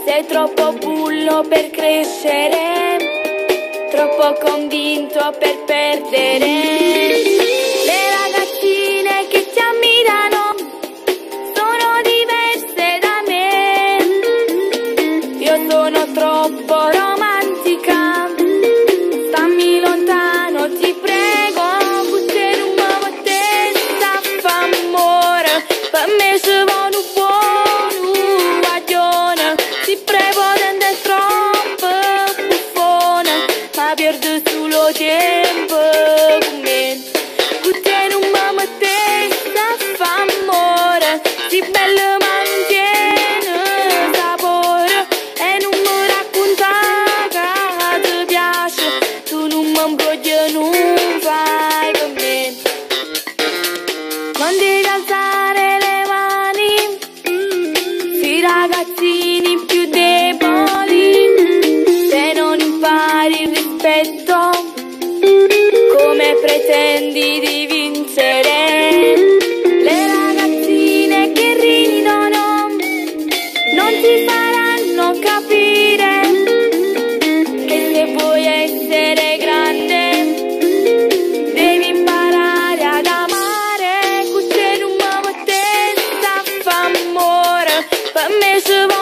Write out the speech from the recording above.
Sei troppo bullo per crescere, troppo convinto per perdere. Le ragazzine che ti ammirano sono diverse da me. Io sono troppo romantica, stammi lontano, ti prego. Puțin nu mă testa fa amore, per me se va nu buono guaglione. Ti prego dente troppo buffone, ma perdo solo tempo con me. Puțin nu mă testa fa amore, si bello mantiene sapore e non mi racconta che ti piace, tu non mi imbroglio, non fai per me. Non devi alzare le mani sui ragazzini più deboli, se non impari il rispetto, come pretendi di vincere? Le ragazzine che ridono non ti faranno capire che se vuoi essere grande devi imparare ad amare. Cu ce nu mă testa fa amore, per me se va